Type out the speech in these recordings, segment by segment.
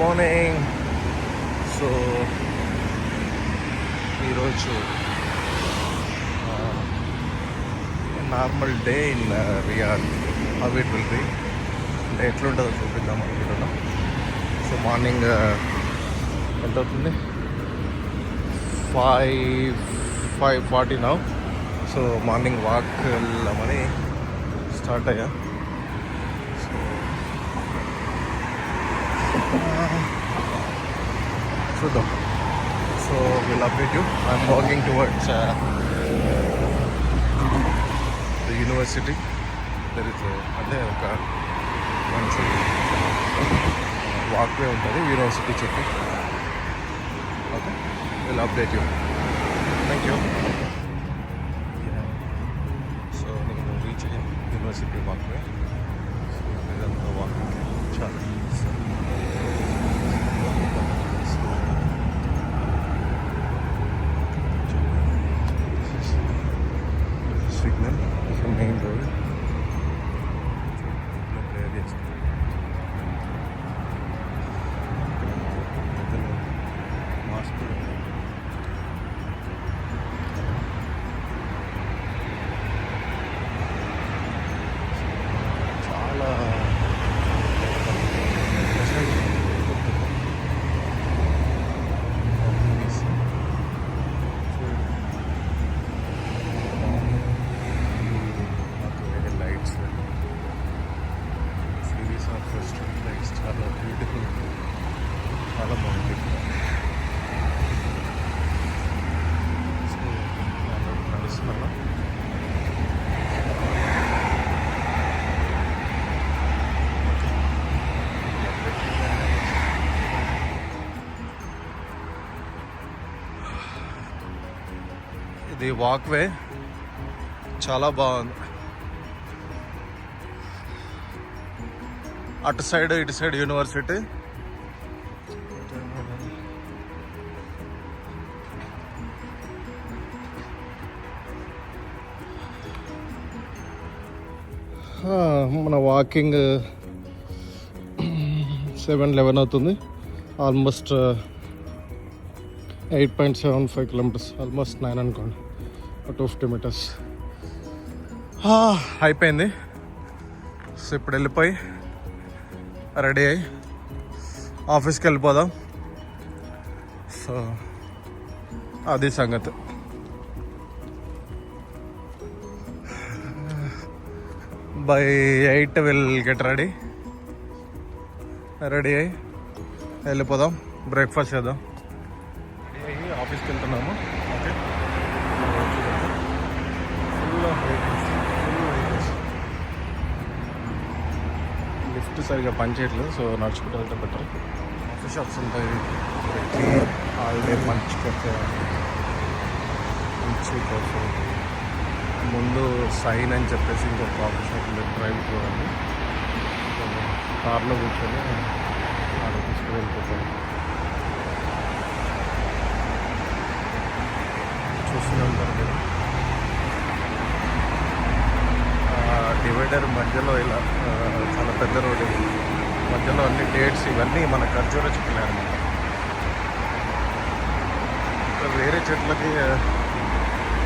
Morning. So ఈరోజు normal day in Riyadh. How it will be అంటే ఎట్లుంటుందో చూపిద్దాం అనుకుంటున్నాం. సో మార్నింగ్ ఎంత అవుతుంది? 5:40 నౌ. సో మార్నింగ్ వాక్ వెళ్ళామని స్టార్ట్ అయ్యా. చూద్దాం. So will update you. I'm walking towards the university. There is అంటే ఒక మంచి వాక్వే ఉంటుంది యూనివర్సిటీ చుట్టూ. Okay, will update you. Thank you. So నేను రీచ్ యూనివర్సిటీ వాక్వే. సో ఇదంతా వాకింగ్ చాలా signal from main road. చాలా స్ట్రీట్ లైట్స్ చాలా బ్యూటిఫుల్, చాలా బాగుంది. సో నడుస్తున్నా. ఇది వాక్వే చాలా బాగుంది. అటు సైడ్ ఇటు సైడ్ యూనివర్సిటీ. మన వాకింగ్ 7:11 అవుతుంది. ఆల్మోస్ట్ 8.75 కిలోమీటర్స్, ఆల్మోస్ట్ 9 అనుకోండి, 250 మీటర్స్ అయిపోయింది. సో ఇప్పుడు వెళ్ళిపోయి రెడీ అయ్యి ఆఫీస్కి వెళ్ళిపోదాం. సో అది సంగతి. బై 8 విల్ గెట్ రెడీ అయ్యి వెళ్ళిపోదాం. బ్రేక్ఫాస్ట్ చేద్దాం. రెడీ అయ్యి ఆఫీస్కి వెళ్తున్నాము. ఓకే, లిఫ్ట్ సరిగా పనిచేయట్లేదు. సో నడుచుకుంటూ వెళ్తే బెటర్. కాఫీ షాప్స్ ఉంటాయి, హాలిడే మంచి కాఫీ, మంచి కాఫీ. ముందు సైన్ అని చెప్పేసి ఇంకో కాఫీ షాప్ డ్రైవ్ చూడండి. సో కార్లో కూర్చొని ఆడ తీసుకుని వెళ్ళిపోతాను. చూస్తూనే ఉంటారు కదా, డివైడర్ మధ్యలో ఇలా చాలా పెద్ద రోడ్. మధ్యలో అన్ని డేట్స్ ఇవన్నీ మన ఖర్జూర చెట్లే అనమాట. వేరే చెట్లకి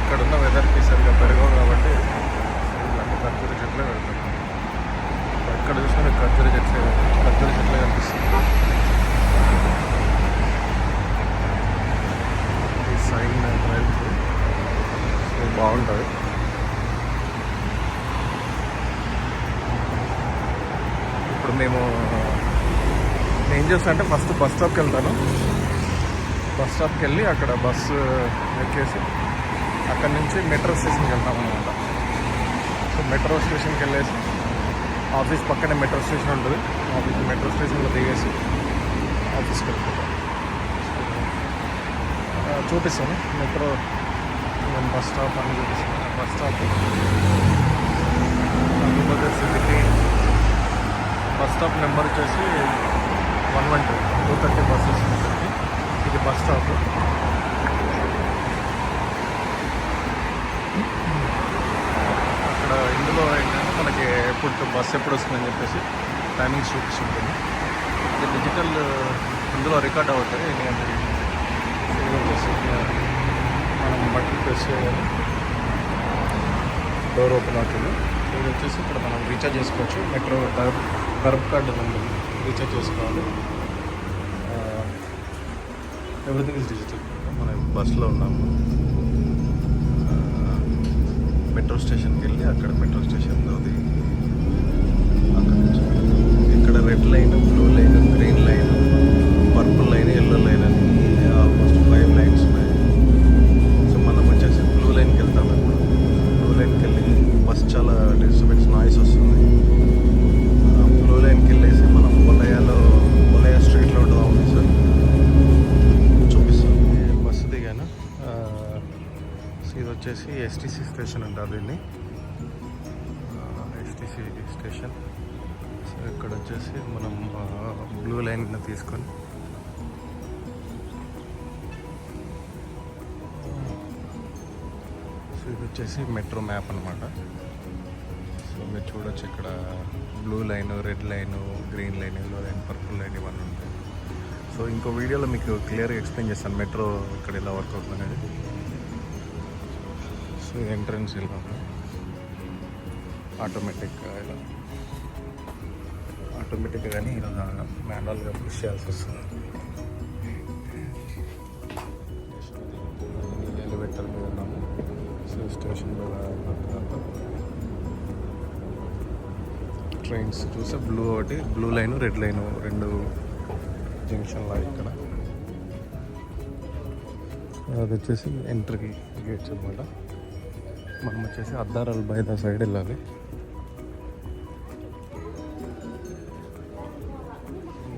ఇక్కడ ఉన్న వెదర్కి సరిగ్గా పెరగవు కాబట్టి ఇవన్నీ ఖర్జూర చెట్లే పెడతారు. ఎక్కడ చూసినా ఖర్జూర చెట్లే కనిపిస్తుంది. ఈ సైన్ డ్రైవ్ బాగుంటుంది. ఇప్పుడు మేము ఏం చేస్తా అంటే ఫస్ట్ బస్ స్టాప్కి వెళ్తాను. బస్ స్టాప్కి వెళ్ళి అక్కడ బస్సు ఎక్కేసి అక్కడి నుంచి మెట్రో స్టేషన్కి వెళ్తాం అనమాట. సో మెట్రో స్టేషన్కి వెళ్ళేసి ఆఫీస్ పక్కనే మెట్రో స్టేషన్ ఉంటుంది. ఆఫీస్ మెట్రో స్టేషన్లో దిగేసి ఆఫీస్కి వెళ్తాం. చూపిస్తాను మెట్రో బస్ స్టాప్ అని చూపిస్తాను. బస్ స్టాప్ సిటీకి బస్ స్టాప్ నెంబర్ వచ్చేసి 112, 230 బస్సెస్ ఉంటుంది. ఇది బస్ స్టాప్. అక్కడ ఇందులో ఏంటంటే మనకి బస్సు ఎప్పుడు వస్తుందని చెప్పేసి టైమింగ్స్ చూపిస్తుంటుంది. ఇది డిజిటల్ కాల్ ఇందులో రికార్డ్ అవుతాయి. ఎందుకంటే ఇది వచ్చేసి మనం బట్టలు ప్రెస్ చేయాలి, డోర్ ఓపెన్ అవుతుంది. ఇది వచ్చేసి ఇక్కడ మనం రీఛార్జ్ చేసుకోవచ్చు. మెట్రో డర్బ్ కార్డు ఉంటుంది, రీఛార్జ్ చేసుకోవాలి. Everything is digital. మనం బస్సులో ఉన్నాము. మెట్రో స్టేషన్కి వెళ్ళి అక్కడ మెట్రో స్టేషన్లో దిగి అక్కడ నుంచి ఇక్కడ red line, blue line, green line, purple line, yellow line అని ఆల్మోస్ట్ 5 లైన్స్ ఉన్నాయి. సో మనం వచ్చేసి బ్లూ లైన్కి వెళ్తాము. ఇప్పుడు బ్లూ లైన్కి వెళ్ళి బస్ చాలా డిస్టర్బెన్స్, నాయిస్ వస్తుంది. బ్లూ లైన్కి వెళ్ళేసి మనం వలయ స్ట్రీట్లో ఉంటుంది ఆఫీస్, చూపిస్తాం. బస్సు దిగాను. ఇది వచ్చేసి ఎస్టీసీ స్టేషన్ అంటారు దీన్ని, ఎస్టీసీ స్టేషన్. సో ఇక్కడ వచ్చేసి మనం బ్లూ లైన్ తీసుకొని సో ఇది వచ్చేసి మెట్రో మ్యాప్ అనమాట. సో మీరు చూడొచ్చు ఇక్కడ blue line, red line, green line, yellow line, purple line ఇవన్నీ ఉంటాయి. సో ఇంకో వీడియోలో మీకు క్లియర్గా ఎక్స్ప్లెయిన్ చేస్తాను మెట్రో ఇక్కడ ఎలా వర్క్ అవుతుంది అనేది. సో ఎంట్రన్స్ ఇలా ఆటోమేటిక్గా కానీ ఇలా మాన్యువల్గా పుష్ చేయాల్సి వస్తుంది. ఎలివేటర్ మీద ఉన్నాము. సో స్టేషన్ మీద ట్రైన్స్ చూస్తే బ్లూ లైన్, రెడ్ లైన్ 2 జంక్షన్లా ఇక్కడ. అది వచ్చేసి ఎంట్రీ గేట్స్ అనమాట. మనం వచ్చేసి అద్దారాలు బయట సైడ్ వెళ్ళాలి.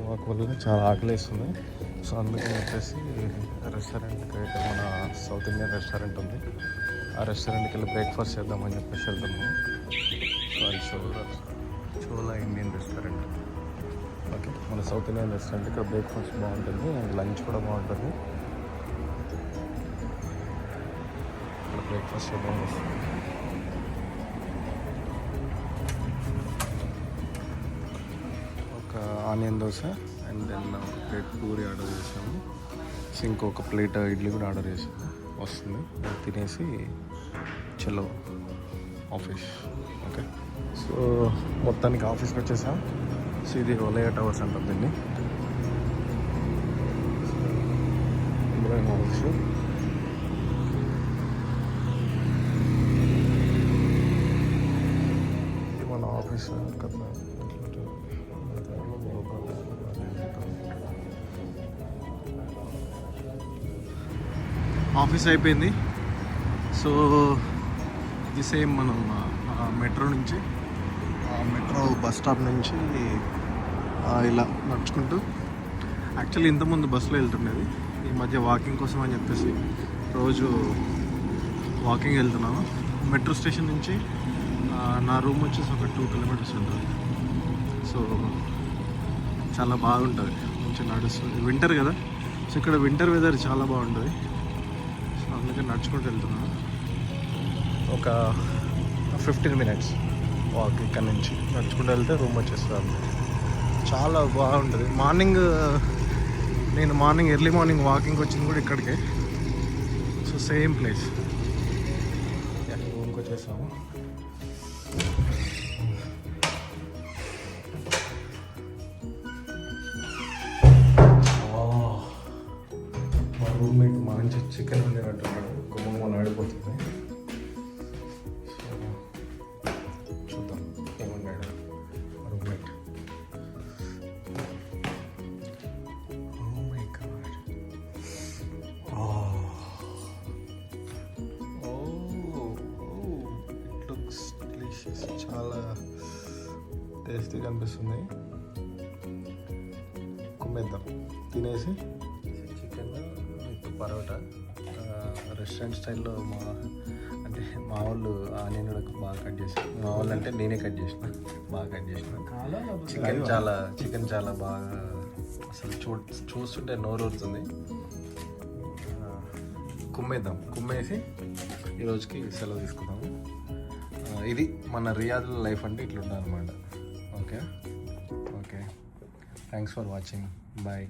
వాక్ వల్ల చాలా ఆకలిస్తుంది. సో అందుకని వచ్చేసి రెస్టారెంట్కి అయితే మన సౌత్ ఇండియన్ రెస్టారెంట్ ఉంది, ఆ రెస్టారెంట్కి వెళ్ళి బ్రేక్ఫాస్ట్ చేద్దామని చెప్పేసి వెళ్తున్నాము. సో అది చోలా ఇండియన్ రెస్టారెంట్. ఓకే, మన సౌత్ ఇండియన్ రెస్టారెంట్ ఇక్కడ బ్రేక్ఫాస్ట్ బాగుంటుంది అండ్ లంచ్ కూడా బాగుంటుంది. బ్రేక్ఫాస్ట్ చేద్దాం. ఒక ఆనియన్ దోశ అండ్ దెన్ ఒక ప్లేట్ పూరి ఆర్డర్ చేసాము. సో ఇంకొక ప్లేట్ ఇడ్లీ కూడా ఆర్డర్ చేసాము, వస్తుంది. అది తినేసి చలో ఆఫీస్. ఓకే, సో మొత్తానికి ఆఫీస్కి వచ్చేసాం. సో ఇది వలయ టవర్స్ అంటారు దీన్ని. ఆఫీస్ ఆఫీస్ అయిపోయింది. సో ఇది సేమ్ మనం మెట్రో నుంచి మెట్రో బస్ స్టాప్ నుంచి ఇలా నడుచుకుంటూ, యాక్చువల్లీ ఇంతకుముందు బస్సులో వెళ్తుండేది, ఈ మధ్య వాకింగ్ కోసం అని చెప్పేసి రోజు వాకింగ్ వెళ్తున్నాను. మెట్రో స్టేషన్ నుంచి నా రూమ్ వచ్చేసి ఒక 2 కిలోమీటర్స్ ఉంటుంది. సో చాలా బాగుంటుంది, మంచిగా నడుస్తుంది. వింటర్ కదా, సో ఇక్కడ వింటర్ వెదర్ చాలా బాగుంటుంది. సో అందుకే నడుచుకుంటూ వెళ్తున్నాను. ఒక 15 మినిట్స్ వాక్ ఇక్కడ నుంచి నడుచుకుంటూ వెళ్తే రూమ్ వచ్చేస్తుంది. చాలా బాగుంటుంది. నేను ఎర్లీ మార్నింగ్ వాకింగ్ వచ్చింది కూడా ఇక్కడికే. So same place. రూమ్కి వచ్చేసాము. మా రూమ్మేట్ మంచి చికెన్ వండినట్టున్నాడు, గుమ్మని ఆడిపోతుంది. సో చూద్దాం ఏమన్నాడు మా రూమ్మేట్. ఇట్ లుక్స్ డెలిషియస్, చాలా టేస్టీగా అనిపిస్తుంది. కుమ్మేద్దాం. తినేసి చికెన్ విత్ పరోటా రెస్టారెంట్ స్టైల్లో మా వాళ్ళు ఆనియన్ కూడా బాగా కట్ చేశారు. మా వాళ్ళు అంటే నేనే కట్ చేసిన, బాగా కట్ చేసిన. చికెన్ చాలా బాగా, అసలు చూస్తుంటే నోరు ఊరుతుంది. కుమ్మేసి ఈరోజుకి సెలవు తీసుకుందాము. ఇది మన రియాద్ లైఫ్ అంటే ఇట్లా ఉండాలన్నమాట. Okay, thanks for watching. Bye.